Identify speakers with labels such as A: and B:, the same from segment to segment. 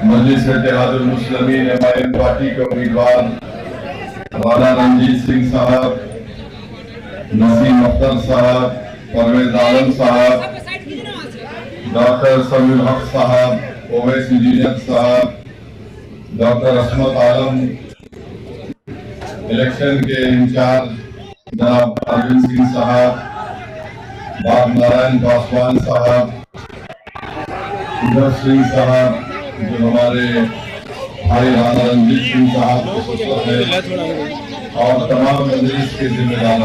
A: मजलिस Ittehadul Muslimeen MIM party के उम्मीदवार राणा रणजीत सिंह साहब, नसीम अख्तर साहब, परवेज आलम साहब, डॉक्टर समीउल हक साहब, ओवैस इंजीनियर साहब, डॉक्टर असमत आलम, इलेक्शन के इंचार्ज जनाब अरविंद सिंह साहब, बाब नारायण पासवान साहब, उदय सिंह साहब, जो हमारे भाई राणा रणजीत सिंह साहब के पुत्र हैं, और तमाम मजलिस के जिम्मेदार।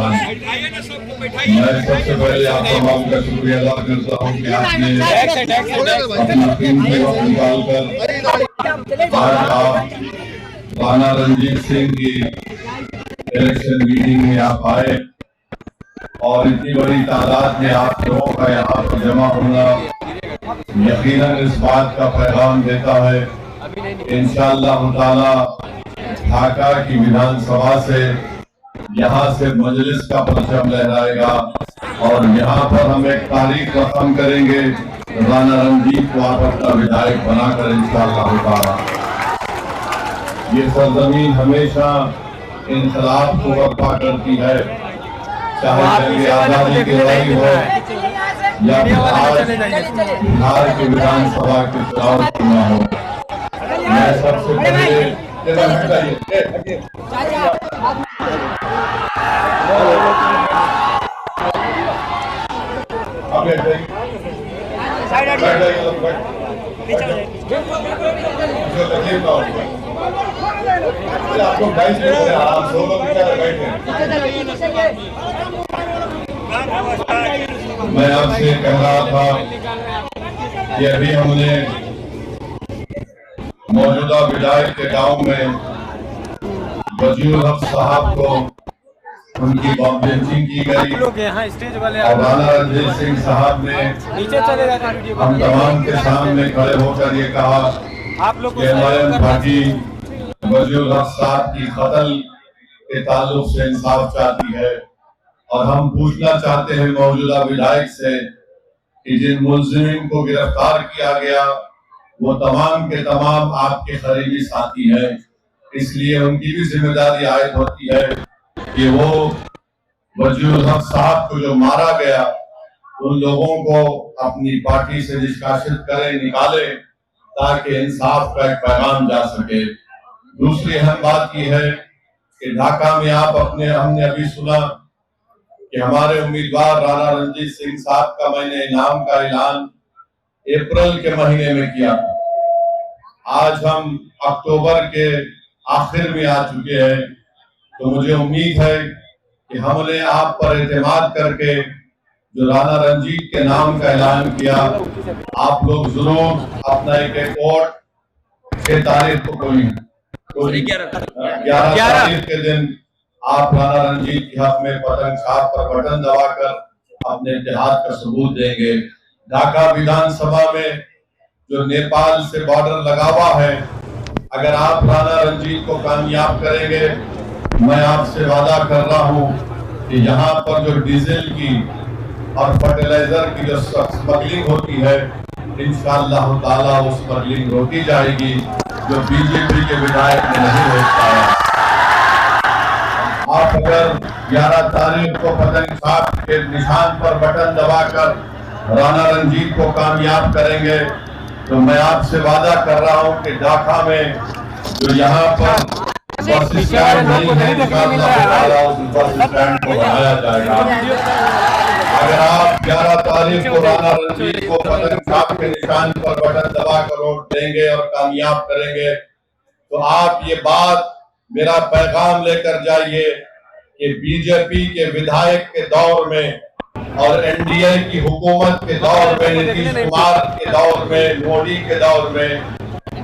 A: मैं सबसे पहले आप तमाम का शुक्रिया अदा करता हूँ कि आपने अपना कीमती वक्त निकालकर आज आप राणा रणजीत सिंह की इलेक्शन मीटिंग में आप आए और इतनी बड़ी तादाद में आप लोगों का यहाँ पर जमा होना यकीनन इस बात का पैगाम देता है इंशाअल्लाह ताला ढाका की विधानसभा से यहाँ से मजलिस का परचम लहराएगा और यहाँ पर हम एक तारीख रकम करेंगे राणा रणजीत को आप अपना विधायक बनाकर इंशाअल्लाह ताला। ये सरजमीन हमेशा इंकलाब को बर्पा करती है, चाहे जंग आजादी की लड़ाई हो या बिहार के विधानसभा के चुनाव चुना हो। मैं सबसे पहले आपको आराम से मैं आपसे कह रहा था कि अभी हमने मौजूदा विधायक के गांव में वजीउल हक साहब को उनकी बेंचिंग की गई और राणा रणजीत सिंह साहब ने हम तमाम के सामने खड़े होकर ये कहा कि एमआईएम पार्टी वजीउल हक साहब की कत्ल के ताल्लुक से इंसाफ चाहती है और हम पूछना चाहते हैं मौजूदा विधायक से कि जिन मुलजिमीन को गिरफ्तार किया गया वो तमाम के तमाम आपके करीबी साथी हैं, इसलिए उनकी भी जिम्मेदारी आयद होती है कि वो वजीउल हक साहब को जो मारा गया उन लोगों को अपनी पार्टी से निष्कासित करें, निकाले ताकि इंसाफ का एक पैगाम जा सके। दूसरी अहम बात यह है कि ढाका में हमने अभी सुना कि हमारे उम्मीदवार राणा रणजीत सिंह साहब का मैंने इनाम का ऐलान अप्रैल के महीने में किया था। आज हम अक्टूबर के आखिर में आ चुके हैं, तो मुझे उम्मीद है कि हमने आप पर एतमाद करके जो राणा रणजीत के नाम का ऐलान किया, आप लोग जरूर अपना एक वोट 6 तारीख को 11 तारीख के दिन आप राणा रणजीत के हक में पतंग छाप पर बटन दबाकर अपने इत्तेहाद का सबूत देंगे। ढाका विधानसभा में जो नेपाल से बॉर्डर लगा हुआ है, अगर आप राणा रणजीत को कामयाब करेंगे, मैं आपसे वादा कर रहा हूं कि यहाँ पर जो डीजल की और फर्टिलाइजर की जो स्मगलिंग होती है इंशाअल्लाह ताला वो स्मगलिंग रोकी जाएगी जो बीजेपी के विधायक ने नहीं रोक पाया। आप अगर 11 तारीख को पतंग छाप के निशान पर बटन दबाकर राणा रणजीत को कामयाब करेंगे तो मैं आपसे वादा कर रहा हूं कि ढाका में जो यहाँ पर बस स्टैंड नहीं है, इंशाअल्लाह उस बस स्टैंड को बनाया जाएगा। अगर आप 11 तारीख को राणा रणजीत को पतंग छाप के निशान पर बटन दबाकर वोट देंगे और कामयाब करेंगे तो आप ये बात मेरा पैगाम लेकर जाइए कि बीजेपी के विधायक के दौर में और एनडीए की हुकूमत के दौर में, नीतीश कुमार के दौर में, मोदी के दौर में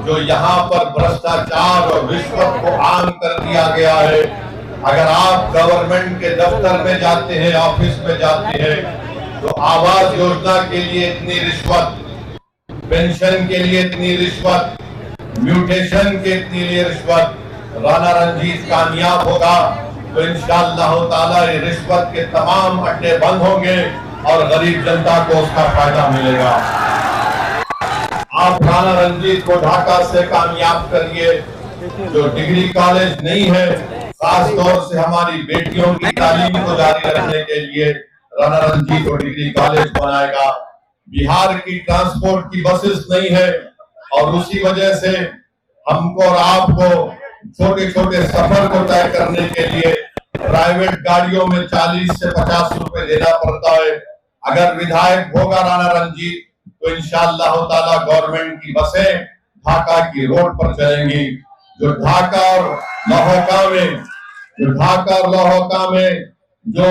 A: जो यहाँ पर भ्रष्टाचार और रिश्वत को आम कर दिया गया है, अगर आप गवर्नमेंट के दफ्तर में जाते हैं, ऑफिस में जाते हैं तो आवास योजना के लिए इतनी रिश्वत, पेंशन के लिए इतनी रिश्वत, म्यूटेशन के इतनी रिश्वत, राणा रणजीत कामयाब होगा तो इंशाअल्लाह ताला ये रिश्वत के तमाम अड्डे बंद होंगे और गरीब जनता को उसका फायदा मिलेगा। आप राणा रंजीत को ढाका से कामयाब करिए। जो डिग्री कॉलेज नहीं है, खास तौर से हमारी बेटियों की तालीम को जारी रखने के लिए राणा रंजीत को डिग्री कॉलेज बनाएगा। बिहार की ट्रांसपोर्ट की बसेस नहीं है और उसी वजह से हमको और आपको छोटे छोटे सफर को तय करने के लिए प्राइवेट गाड़ियों में 40 से 50 रुपए देना पड़ता है। अगर विधायक होगा राणा रंजीत तो इंशाअल्लाह ताला गवर्नमेंट की बसें ढाका की रोड पर चलेंगी। जो ढाका और लोहका में जो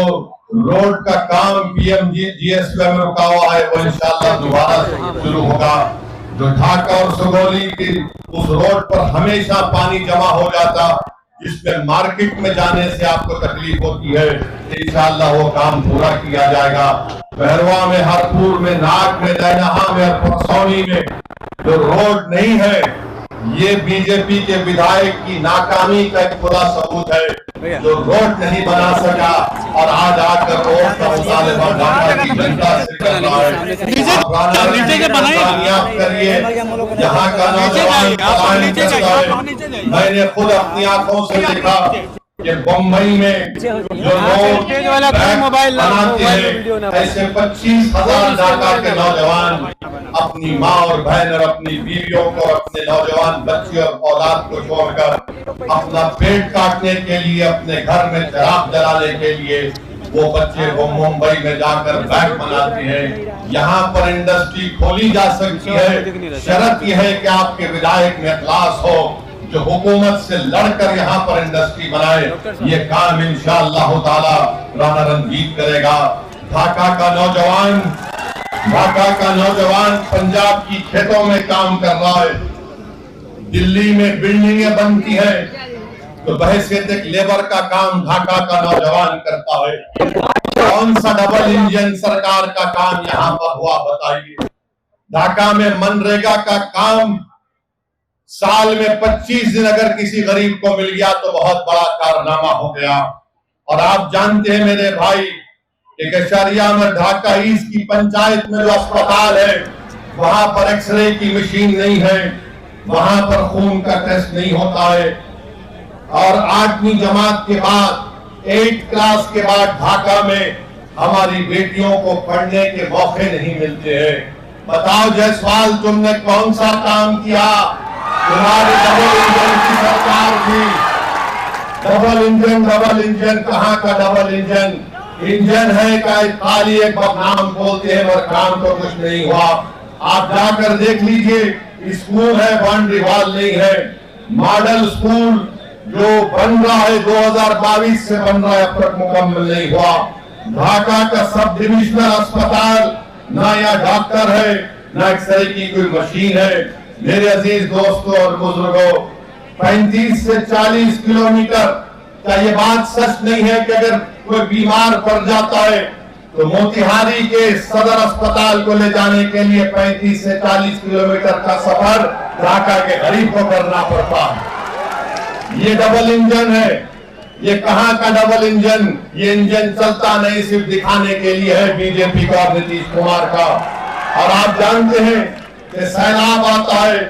A: रोड का काम पीएमजीएसवाई में रुका हुआ है वो इंशाअल्लाह दोबारा शुरू होगा। जो ढाका और सुगौली की उस रोड पर हमेशा पानी जमा हो जाता, जिसमें मार्केट में जाने से आपको तकलीफ होती है, इंशाअल्लाह वो काम पूरा किया जाएगा। बहरवा में, हरपुर में, नाग में, दैनहा में और परसौनी में जो रोड नहीं है, ये बीजेपी के विधायक की नाकामी का एक पूरा सबूत है। जो रोड नहीं बना सका और आज आकर रोड का मुतालबा ढाका की जनता से कर रहा है। कामयाब करिए, यहाँ का नौजवान पलायन करता है। मैंने खुद अपनी आंखों से देखा कि बम्बई में जो लोग मोबाइल बनाते हैं, ऐसे 25,000 ढाका के नौजवान अपनी माँ और बहन और अपनी बीवियों को, अपने नौजवान बच्चे और औलाद को छोड़कर अपना पेट काटने के लिए, अपने घर में शराब जलाने के लिए वो बच्चे वो मुंबई में जाकर बैंक बनाते हैं। यहाँ पर इंडस्ट्री खोली जा सकती है, शर्त यह है कि आपके विधायक में इखलास हो, जो हुकूमत से लड़कर यहाँ पर इंडस्ट्री बनाए। ये काम इंशाअल्लाह ताला राणा रंजीत करेगा। ढाका का नौजवान पंजाब की खेतों में काम कर रहा है, दिल्ली में बिल्डिंगें बनती है, तो बहैसियत एक लेबर का काम ढाका का नौजवान करता है। कौन सा डबल इंजन सरकार का काम यहाँ पर हुआ बताइए। ढाका में मनरेगा का काम साल में 25 दिन अगर किसी गरीब को मिल गया तो बहुत बड़ा कारनामा हो गया। और आप जानते हैं मेरे भाई, केशरिया में ढाका ईस्ट की पंचायत में जो अस्पताल है, वहां पर एक्सरे की मशीन नहीं है, वहां पर खून का टेस्ट नहीं होता है। और 8वीं जमात के बाद, 8 क्लास के बाद ढाका में हमारी बेटियों को पढ़ने के मौके नहीं मिलते हैं। बताओ जायसवाल, तुमने कौन सा काम किया? तुम्हारी डबल इंजन की सरकार थी। डबल इंजन कहाँ का डबल इंजन? इंजन है का खाली एक नाम बोलते हैं और काम तो कुछ नहीं हुआ। आप जाकर देख लीजिए, स्कूल है, बाउंड्री वॉल नहीं है। मॉडल स्कूल जो बन रहा है 2022 से बन रहा है, अब तक मुकम्मल नहीं हुआ। ढाका का सब डिविजनल अस्पताल, ना यहाँ डॉक्टर है, ना एक्सरे की कोई मशीन है। मेरे अजीज दोस्तों और बुजुर्गों, 35 से 40 किलोमीटर, क्या ये बात सच नहीं है कि अगर कोई बीमार पड़ जाता है तो मोतिहारी के सदर अस्पताल को ले जाने के लिए 35 से 40 किलोमीटर का सफर ढाका के गरीब को करना पड़ता है। ये डबल इंजन है। ये कहाँ का डबल इंजन? ये इंजन चलता नहीं, सिर्फ दिखाने के लिए है बीजेपी का, नीतीश कुमार का। और आप जानते हैं कि सैलाब आता है,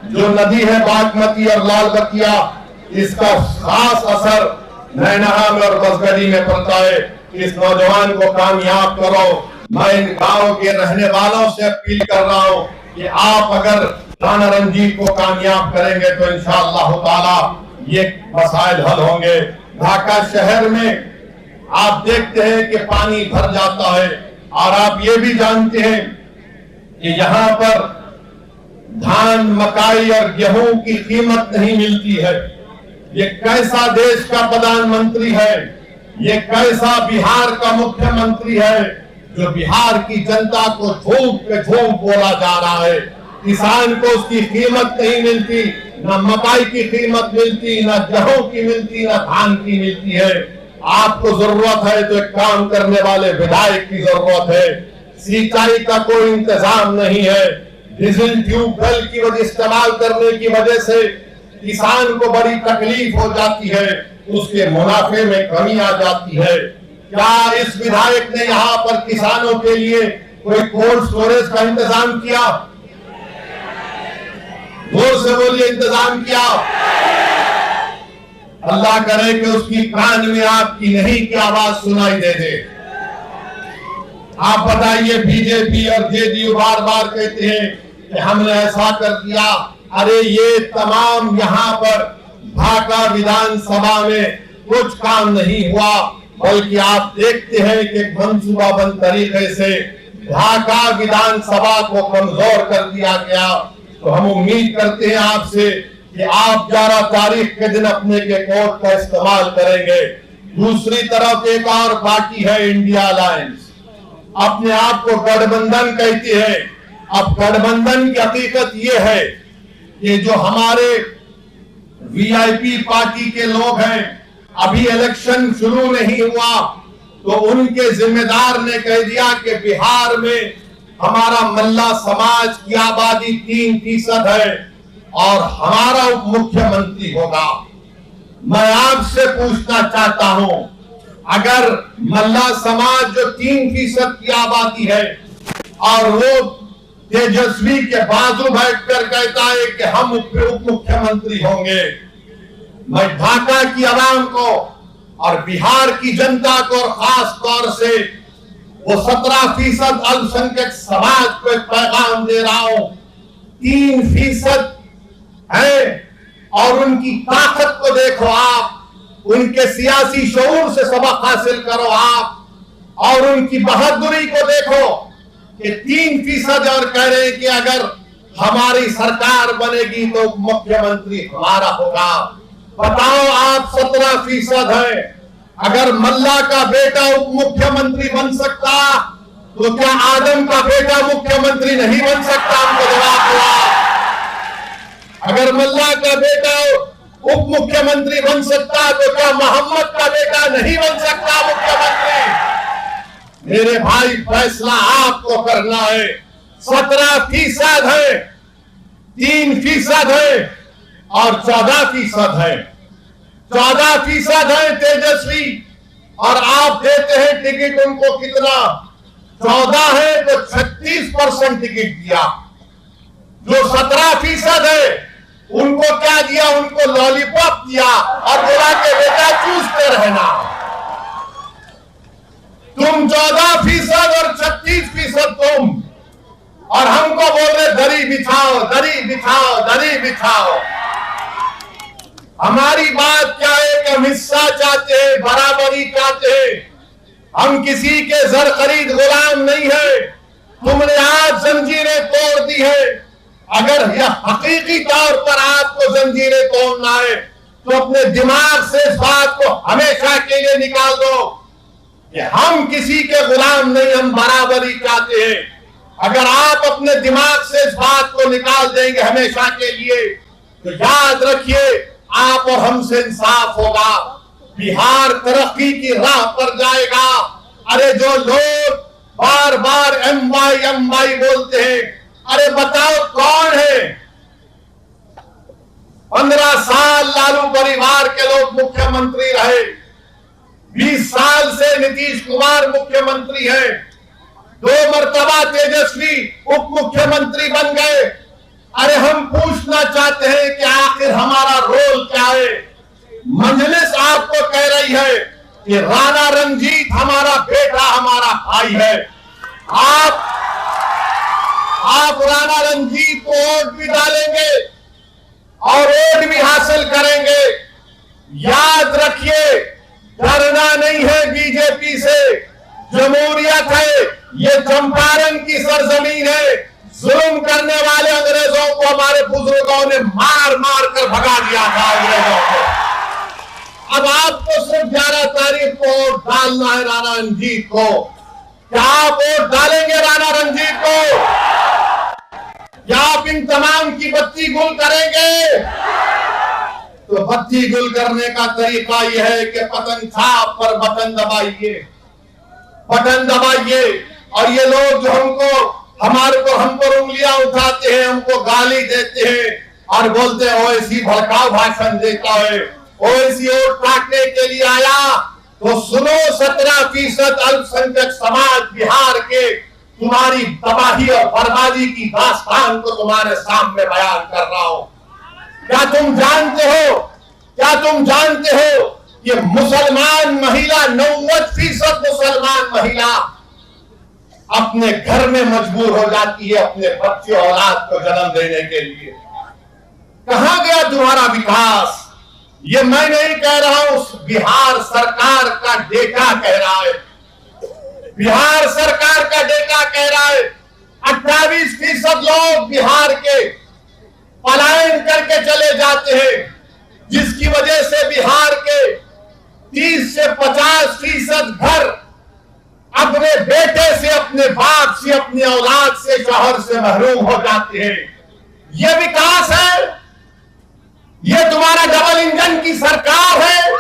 A: जो नदी है बागमती और लाल बतिया, इसका खास असर नैनहा में और बसगढ़ी में पड़ता है। इस नौजवान को कामयाब करो। मैं इन गांव के रहने वालों से अपील कर रहा हूं कि आप अगर राणा रंजीत को कामयाब करेंगे तो इंशाअल्लाह ताला ये मसाइल हल होंगे। ढाका शहर में आप देखते हैं कि पानी भर जाता है, और आप ये भी जानते हैं कि यहाँ पर धान, मकाई और गेहूं की कीमत नहीं मिलती है। ये कैसा देश का प्रधानमंत्री है? ये कैसा बिहार का मुख्यमंत्री है जो बिहार की जनता को झूठ पे झूठ बोला जा रहा है? किसान को उसकी कीमत नहीं मिलती, न मकाई की कीमत मिलती, न गेहूं की मिलती, न धान की मिलती है। आपको जरूरत है तो एक काम करने वाले विधायक की जरूरत है। सिंचाई का कोई इंतजाम नहीं है। डीजल ट्यूबवेल की वजह इस्तेमाल करने की वजह से किसान को बड़ी तकलीफ हो जाती है, उसके मुनाफे में कमी आ जाती है। क्या इस विधायक ने यहाँ पर किसानों के लिए कोई कोल्ड स्टोरेज का इंतजाम किया? से बोलिए इंतजाम किया। अल्लाह करे कि उसकी कान में आपकी नहीं की आवाज सुनाई दे दे। आप बताइए, बीजेपी और जेडीयू बार बार कहते हैं कि हमने ऐसा कर दिया। अरे ये तमाम यहाँ पर ढाका विधानसभा में कुछ काम नहीं हुआ, बल्कि आप देखते हैं कि मंसूबाबंद तरीके से ढाका विधानसभा को कमजोर कर दिया गया। तो हम उम्मीद करते हैं आपसे कि आप 11 तारीख के दिन अपने के कोर्ट का इस्तेमाल करेंगे। दूसरी तरफ एक और पार्टी है इंडिया अलायंस, अपने आप को गठबंधन कहती है। अब गठबंधन की हकीकत ये है कि जो हमारे वीआईपी पार्टी के लोग हैं, अभी इलेक्शन शुरू नहीं हुआ तो उनके जिम्मेदार ने कह दिया कि बिहार में हमारा मल्ला समाज की आबादी 3% है और हमारा उप मुख्यमंत्री होगा। मैं आपसे पूछना चाहता हूं, अगर मल्ला समाज जो 3% की आबादी है और वो तेजस्वी के बाजू बैठकर कहता है कि हम उप मुख्यमंत्री होंगे, मैं ढाका की आवाम को और बिहार की जनता को और खास तौर से वो 17% अल्पसंख्यक समाज को एक पैगाम दे रहा हूं। 3% है और उनकी ताकत को देखो आप, उनके सियासी शऊर से सबक हासिल करो आप, और उनकी बहादुरी को देखो कि 3% और कह रहे हैं कि अगर हमारी सरकार बनेगी तो मुख्यमंत्री हमारा होगा। बताओ आप, 17% है। अगर मल्ला का बेटा उप मुख्यमंत्री बन सकता तो क्या आदम का बेटा मुख्यमंत्री नहीं बन सकता? हमको जवाब हुआ। अगर मल्ला का बेटा उप मुख्यमंत्री बन सकता तो क्या मोहम्मद का बेटा नहीं बन सकता मुख्यमंत्री? मेरे भाई, फैसला आपको करना है। 17% है, 3% है और 14% है। 14% है तेजस्वी और आप देते हैं टिकट उनको कितना? 14 है तो 36% टिकट दिया। जो 17% है उनको क्या दिया? उनको लॉलीपॉप दिया और बोला के बेटा चूसते रहना। तुम 14% और 36% तुम, और हमको बोल रहे दरी बिछाओ, दरी बिछाओ, दरी बिछाओ। हमारी बात क्या है कि हम हिस्सा चाहते हैं, बराबरी चाहते हैं। हम किसी के जर खरीद गुलाम नहीं है। तुमने आज जंजीरें तोड़ दी है। अगर यह हकीकी तौर पर आपको जंजीरें तोड़ना है तो अपने दिमाग से इस बात को हमेशा के लिए निकाल दो कि हम किसी के गुलाम नहीं, हम बराबरी चाहते हैं। अगर आप अपने दिमाग से इस बात को निकाल देंगे हमेशा के लिए तो याद रखिए आप और हमसे इंसाफ होगा। बिहार तरक्की की राह पर जाएगा। अरे जो लोग बार बार एमवाई बोलते हैं, अरे बताओ कौन है? 15 साल लालू परिवार के लोग मुख्यमंत्री रहे, 20 साल से नीतीश कुमार मुख्यमंत्री है, 2 मर्तबा तेजस्वी उप मुख्यमंत्री बन गए। अरे हम पूछना चाहते हैं कि आखिर हमारा रोल क्या है? मजलिस आपको कह रही है कि राणा रंजीत हमारा बेटा, हमारा भाई है। आप राणा रंजीत को वोट भी डालेंगे और वोट भी हासिल करेंगे। याद रखिए, डरना नहीं है बीजेपी से। जमहूरियत है, ये चंपारण की सरजमीन है। जुल्म करने वाले अंग्रेजों को हमारे बुजुर्गों ने मार मार कर भगा दिया था अंग्रेजों को। अब आपको सिर्फ 11 तारीख को वोट डालना है राणा रंजीत को। क्या आप वोट डालेंगे राणा रंजीत को? क्या आप इन तमाम की बत्ती गुल करेंगे? तो बत्ती गुल करने का तरीका यह है कि पतन छाप पर बटन दबाइए, बटन दबाइए। और ये लोग जो हम पर उंगलियां उठाते हैं, हमको गाली देते हैं और बोलते हैं ओवैसी भड़काऊ भाषण देता है, ओवैसी वोट काटने के लिए आया। तो सुनो, 17% अल्पसंख्यक समाज बिहार के तुम्हारी तबाही और बर्बादी की दास्तान को तुम्हारे सामने बयान कर रहा हूं। क्या तुम जानते हो, क्या तुम जानते हो कि मुसलमान महिला 90% मुसलमान महिला अपने घर में मजबूर हो जाती है अपने बच्चे औलाद को जन्म देने के लिए। कहां गया तुम्हारा विकास? ये मैं नहीं कह रहा हूं, बिहार सरकार का डेटा कह रहा है। बिहार सरकार का डेटा कह रहा है 28% लोग बिहार के पलायन करके चले जाते हैं, जिसकी वजह से बिहार के 30 से 50% घर अपने बेटे से, अपने बाप से, अपनी औलाद से, शौहर से महरूम हो जाते हैं। यह विकास है? यह तुम्हारा डबल इंजन की सरकार है?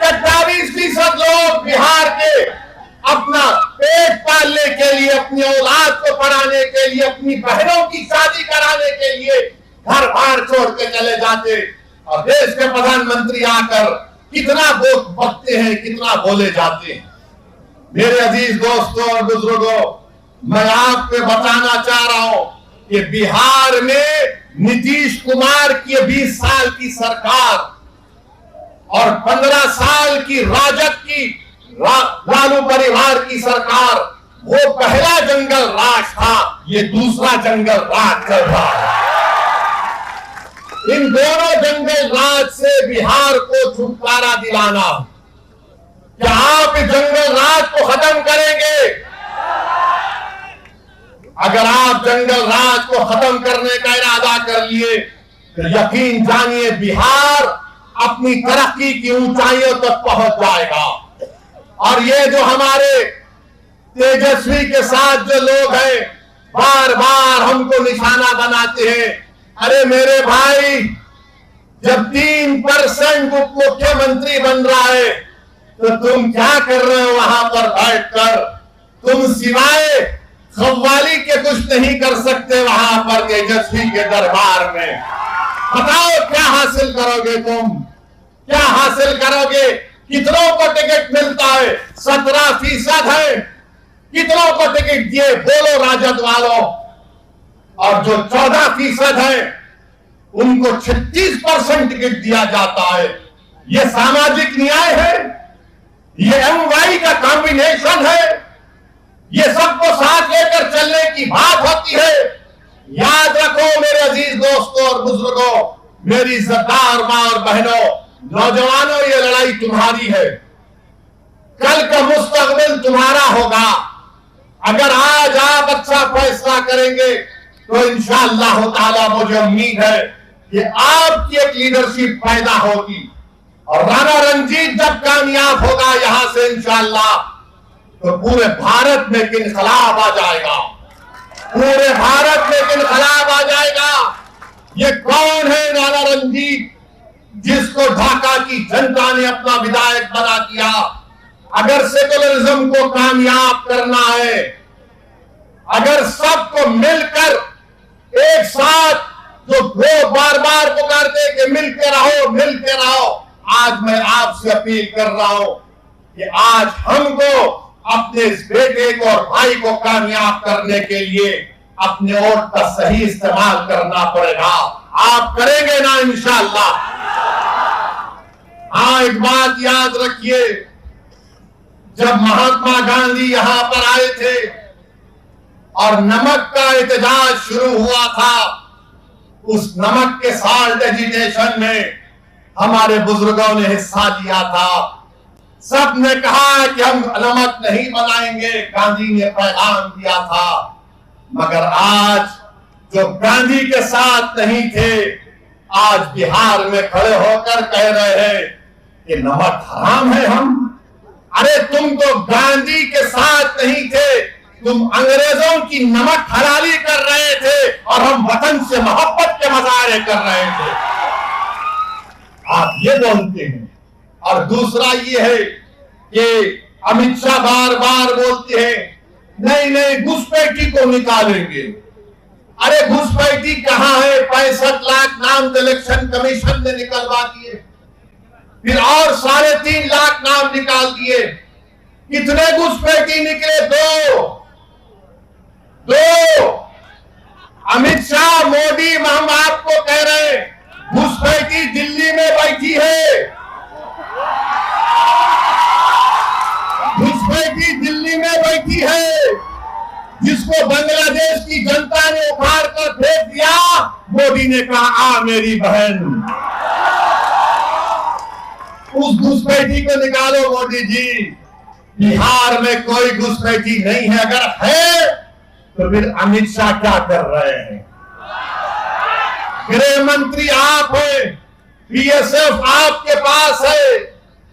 A: 28% लोग बिहार के अपना पेट पालने के लिए, अपनी औलाद को पढ़ाने के लिए, अपनी बहनों की शादी कराने के लिए घर बार छोड़ के चले जाते, और देश के प्रधानमंत्री आकर कितना बकते हैं, कितना बोले जाते हैं। मेरे अजीज दोस्तों और बुजुर्गों, मैं आपको बताना चाह रहा हूं कि बिहार में नीतीश कुमार की 20 साल की सरकार और 15 साल की राजद की लालू परिवार की सरकार, वो पहला जंगल राज था, ये दूसरा जंगल राज चल रहा है। इन दोनों जंगल राज से बिहार को छुटकारा दिलाना। क्या आप इस जंगल राज को खत्म करेंगे? अगर आप जंगल राज को खत्म करने का इरादा कर लिए तो यकीन जानिए बिहार अपनी तरक्की की ऊंचाइयों तक पहुंच जाएगा। और ये जो हमारे तेजस्वी के साथ जो लोग हैं, बार बार हमको निशाना बनाते हैं, अरे मेरे भाई, जब 3% उप मुख्यमंत्री बन रहा है तो तुम क्या कर रहे हो वहां पर बैठकर? तुम सिवाय खव्वाली के कुछ नहीं कर सकते वहां पर तेजस्वी के दरबार में। बताओ क्या हासिल करोगे तुम? क्या हासिल करोगे? कितनों को टिकट मिलता है? 17% है। कितनों को टिकट दिए बोलो राजद वालों? और जो 14% है उनको 36% टिकट दिया जाता है। ये सामाजिक न्याय है? ये एमवाई का कॉम्बिनेशन है? ये सबको साथ लेकर चलने की बात होती है? याद रखो मेरे अजीज दोस्तों और बुजुर्गों, मेरी इज्जतदार मां और बहनों, नौजवानों, ये लड़ाई तुम्हारी है। कल का मुस्तकबिल तुम्हारा होगा। अगर आज आप अच्छा फैसला करेंगे तो इंशाअल्लाह ताला मुझे उम्मीद है कि आपकी एक लीडरशिप पैदा होगी, और राणा रंजीत जब कामयाब होगा यहां से इंशाअल्लाह, तो पूरे भारत में एक इनकलाब आ जाएगा। पूरे भारत में एक इनकलाब आ जाएगा। ये कौन है राणा रंजीत, जिसको ढाका की जनता ने अपना विधायक बना दिया? अगर सेकुलरिज्म को कामयाब करना है, अगर सबको मिलकर एक साथ, जो लोग बार बार पुकारते कि मिलके रहो, मिलके रहो, आज मैं आपसे अपील कर रहा हूं कि आज हमको अपने इस बेटे को और भाई को कामयाब करने के लिए अपने वोट का सही इस्तेमाल करना पड़ेगा। आप करेंगे ना इंशाअल्लाह? हाँ, एक बात याद रखिए, जब महात्मा गांधी यहां पर आए थे और नमक का एहतजाज शुरू हुआ था, उस नमक के साल्ट एजिटेशन में हमारे बुजुर्गों ने हिस्सा लिया था। सब ने कहा कि हम नमक नहीं बनाएंगे, गांधी ने पैगाम दिया था। मगर आज जो गांधी के साथ नहीं थे, आज बिहार में खड़े होकर कह रहे हैं कि नमक हराम है। हम, अरे तुम तो गांधी के साथ नहीं थे, तुम अंग्रेजों की नमक हलाली कर रहे थे और हम वतन से मोहब्बत के मुजाहरे कर रहे थे। आप ये बोलते हैं। और दूसरा ये है कि अमित शाह बार बार बोलते हैं नहीं नहीं घुसपैठी को निकालेंगे। अरे घुसपैठी कहां है? 65 लाख नाम इलेक्शन कमीशन ने निकलवा दिए, फिर और 3.5 लाख नाम निकाल दिए। कितने घुसपैठी निकले? दो। अमित शाह, मोदी, हम आपको कह रहे हैं मोदी ने कहा आ मेरी बहन, उस घुसपैठी को निकालो मोदी जी। बिहार में कोई घुसपैठी नहीं है, अगर है तो फिर अमित शाह क्या कर रहे हैं? गृह मंत्री आप हैं, बीएसएफ आपके पास है,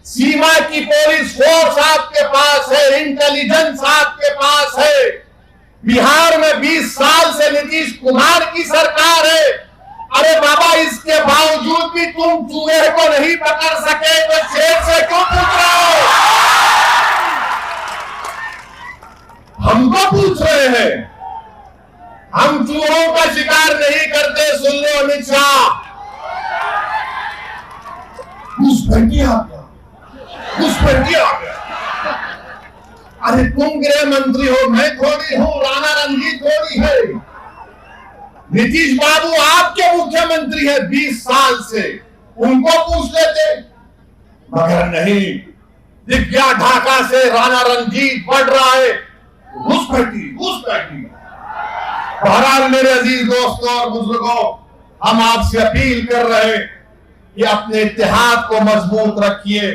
A: सीमा की पुलिस फोर्स आपके पास है, इंटेलिजेंस आपके पास है। बिहार में 20 साल से नीतीश कुमार की सरकार है। अरे बाबा, इसके बावजूद भी तुम चूहे को नहीं पकड़ सके तो शेर से क्यों पूछ रहे हो? हमको पूछ रहे हैं, हम चूहों का शिकार नहीं करते। सुन लो अमित शाह, घुसपैठी आ गया, घुसपैठी आ गया। अरे तुम गृह मंत्री हो, मैं थोड़ी हूं, राणा रणजीत थोड़ी है। नीतीश बाबू आपके मुख्यमंत्री है 20 साल से, उनको पूछ लेते, मगर नहीं। दिख गया ढाका से राणा रणजीत बढ़ रहा है, घुसपैठी घुसपैठी। बहरहाल मेरे अजीज दोस्तों और बुजुर्गों, हम आपसे अपील कर रहे हैं कि अपने इत्तेहाद को मजबूत रखिए।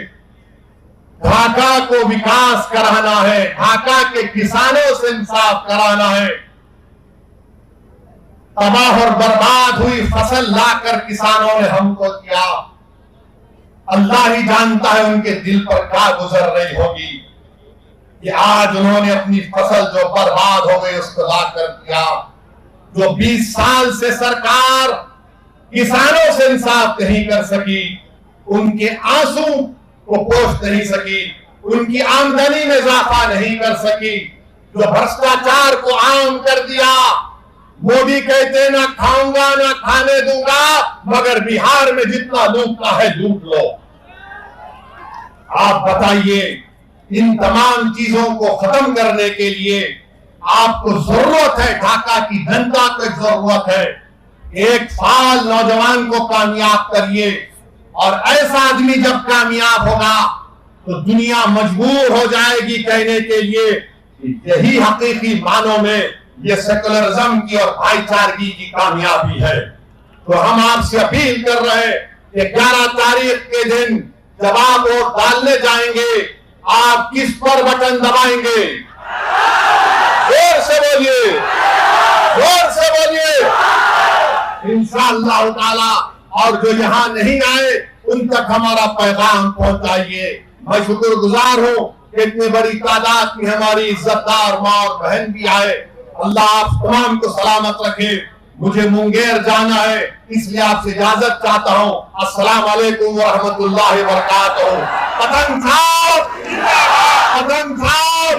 A: ढाका को विकास कराना है, ढाका के किसानों से इंसाफ कराना है। तबाह और बर्बाद हुई फसल लाकर किसानों ने हमको दिया, अल्लाह ही जानता है उनके दिल पर क्या गुजर रही होगी कि आज उन्होंने अपनी फसल जो बर्बाद हो गई उसको लाकर दिया। जो 20 साल से सरकार किसानों से इंसाफ नहीं कर सकी, उनके आंसू को पोष नहीं सकी, उनकी आमदनी में इजाफा नहीं कर सकी, जो भ्रष्टाचार को आम कर दिया। मोदी कहते ना खाऊंगा ना खाने दूंगा, मगर बिहार में जितना लूटना है लूट लो। आप बताइए, इन तमाम चीजों को खत्म करने के लिए आपको जरूरत है, ढाका की जनता को जरूरत है। 1 साल नौजवान को कामयाब करिए, और ऐसा आदमी जब कामयाब होगा तो दुनिया मजबूर हो जाएगी कहने के लिए कि यही हकीकी मानों में ये सेकुलरिज्म की और भाईचारगी की कामयाबी है। तो हम आपसे अपील कर रहे हैं कि 11 तारीख के दिन जब आप वोट डालने जाएंगे, आप किस पर बटन दबाएंगे? जोर से बोलिए, जोर से बोलिए। इंशाअल्लाह ताला। और जो यहाँ नहीं आए उन तक हमारा पैगाम पहुंचाइए। मैं शुक्रगुजार हूँ कि इतनी बड़ी तादाद में हमारी इज्जतदार माँ और बहन भी आए। अल्लाह आप तमाम को सलामत रखे। मुझे मुंगेर जाना है, इसलिए आपसे इजाजत चाहता हूँ। अस्सलाम वालेकुम व रहमतुल्लाहि व बरकातहू। पतंग साहब, पतंग साहब।